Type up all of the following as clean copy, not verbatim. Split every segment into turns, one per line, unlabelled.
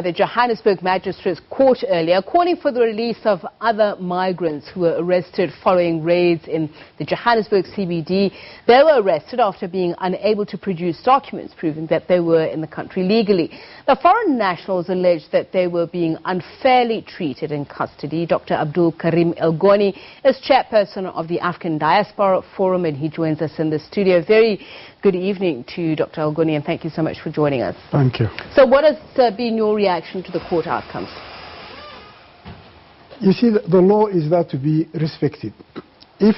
The Johannesburg Magistrate's court earlier calling for the release of other migrants who were arrested following raids in the Johannesburg CBD. They were arrested after being unable to produce documents proving that they were in the country legally. The foreign nationals alleged that they were being unfairly treated in custody. Dr. Abdul Karim Elgoni is chairperson of the African Diaspora Forum, and he joins us in the studio. Very good evening to you, Dr. Elgoni, and thank you so much for joining us.
Thank you.
So what has been your reaction to the court outcomes?
You see, the law is there to be respected. If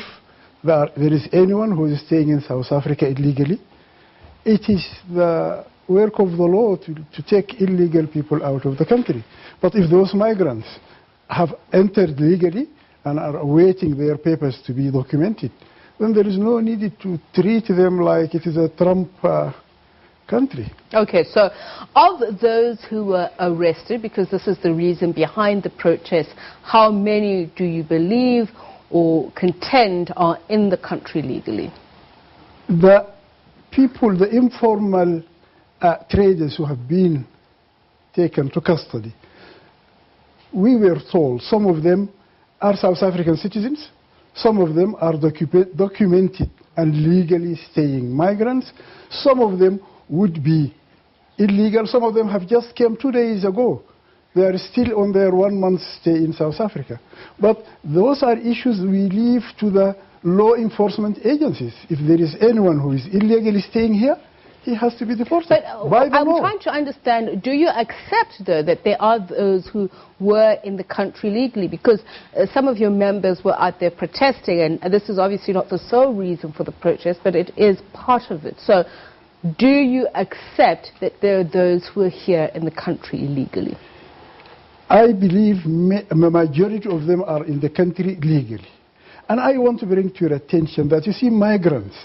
there is anyone who is staying in South Africa illegally, it is the work of the law to take illegal people out of the country. But if those migrants have entered legally and are awaiting their papers to be documented, then there is no need to treat them like it is a Trump country.
Okay, so of those who were arrested, because this is the reason behind the protest, how many do you believe or contend are in the country legally?
The people, the informal traders who have been taken to custody, we were told some of them are South African citizens, some of them are documented and legally staying migrants, some of them would be illegal, some of them have just came 2 days ago. They are still on their 1 month stay in South Africa. But those are issues we leave to the law enforcement agencies. If there is anyone who is illegally staying here, he has to be deported by the law.
I'm trying to understand, do you accept, though, that there are those who were in the country legally? Because some of your members were out there protesting, and this is obviously not the sole reason for the protest, but it is part of it. So do you accept that there are those who are here in the country illegally?
I believe a majority of them are in the country legally. And I want to bring to your attention that, you see, migrants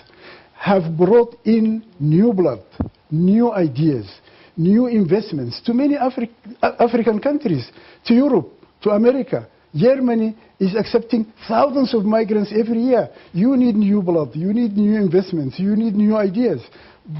have brought in new blood, new ideas, new investments to many African countries, to Europe, to America. Germany is accepting thousands of migrants every year. You need new blood, you need new investments, you need new ideas.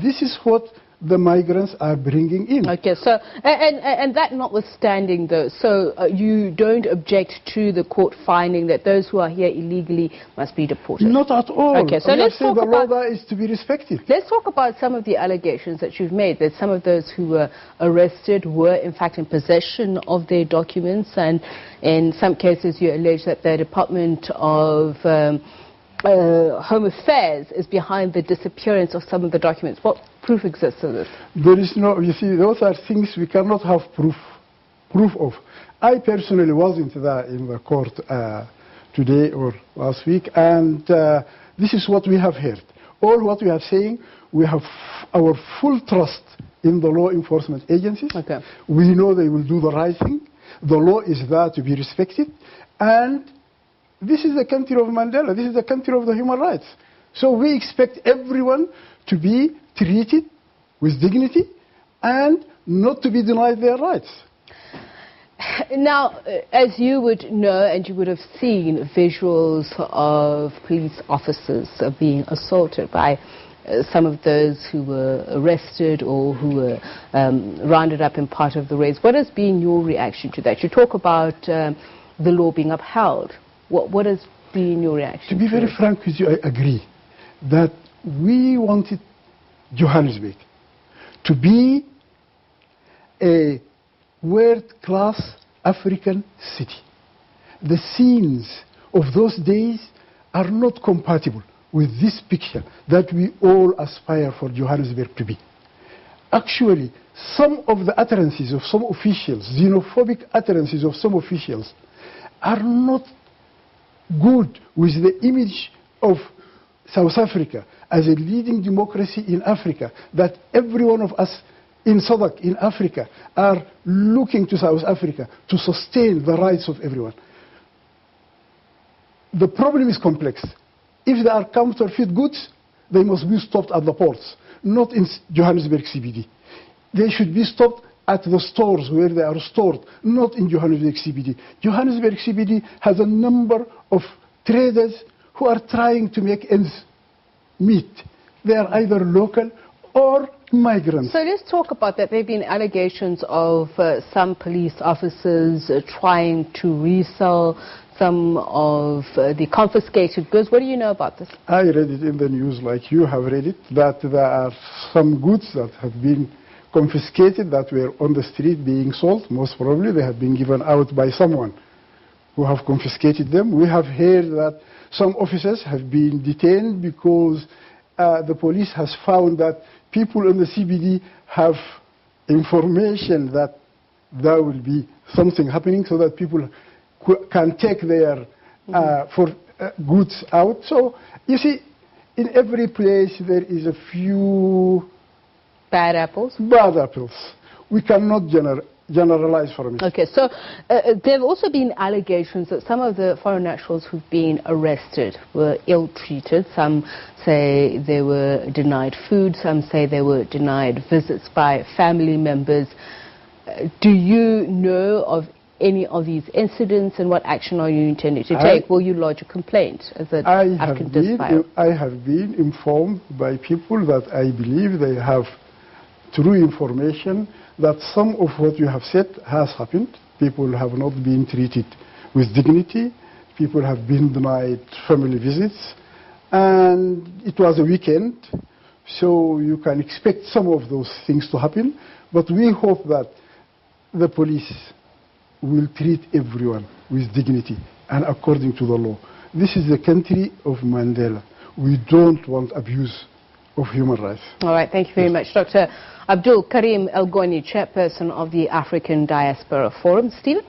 This is what the migrants are bringing in.
Okay, so, and that notwithstanding, though, so you don't object to the court finding that those who are here illegally must be deported?
Not at all.
Okay, so let's talk
about the law there is to be respected.
Let's talk about some of the allegations that you've made, that some of those who were arrested were in fact in possession of their documents, and in some cases you allege that the Department of Home Affairs is behind the disappearance of some of the documents. What proof exists of this? There is
no, you see, those are things we cannot have proof of. I personally wasn't there in the court today or last week, and this is what we have heard. All what we are saying, we have our full trust in the law enforcement agencies.
Okay.
We know they will do the right thing. The law is there to be respected, and this is the country of Mandela. This is the country of the human rights. So we expect everyone to be treated with dignity and not to be denied their rights.
Now, as you would know, and you would have seen visuals of police officers being assaulted by some of those who were arrested or who were rounded up in part of the raids. What has been your reaction to that? You talk about the law being upheld. What has been your reaction?
To be very frank with you, I agree that we wanted Johannesburg to be a world-class African city. The scenes of those days are not compatible with this picture that we all aspire for Johannesburg to be. Actually, some of the utterances of some officials, xenophobic utterances of some officials, are not good with the image of South Africa as a leading democracy in Africa, that every one of us in SADC, in Africa, are looking to South Africa to sustain the rights of everyone. The problem is complex. If there are counterfeit goods, they must be stopped at the ports, not in Johannesburg CBD. They should be stopped at the stores where they are stored, not in Johannesburg CBD. Johannesburg CBD has a number of traders who are trying to make ends meet. They are either local or migrants.
So let's talk about that. There have been allegations of some police officers trying to resell some of the confiscated goods. What do you know about this?
I read it in the news like you have read it, that there are some goods that have been confiscated that were on the street being sold. Most probably they have been given out by someone who have confiscated them. We have heard that some officers have been detained because the police has found that people in the CBD have information that there will be something happening, so that people can take their goods out. So you see, in every place there is a few
bad apples.
Bad apples. We cannot generalize from it.
Okay, so there have also been allegations that some of the foreign nationals who've been arrested were ill-treated. Some say they were denied food, some say they were denied visits by family members. Do you know of any of these incidents, and what action are you intending to take? Will you lodge a complaint as an African Diaspora?
I have been informed by people that I believe they have true information that some of what you have said has happened. People have not been treated with dignity. People have been denied family visits. And it was a weekend, so you can expect some of those things to happen. But we hope that the police will treat everyone with dignity and according to the law. This is the country of Mandela. We don't want abuse of human rights.
All right, thank you very much. Dr. Abdul Karim Elgoni, Chairperson of the African Diaspora Forum. Stephen?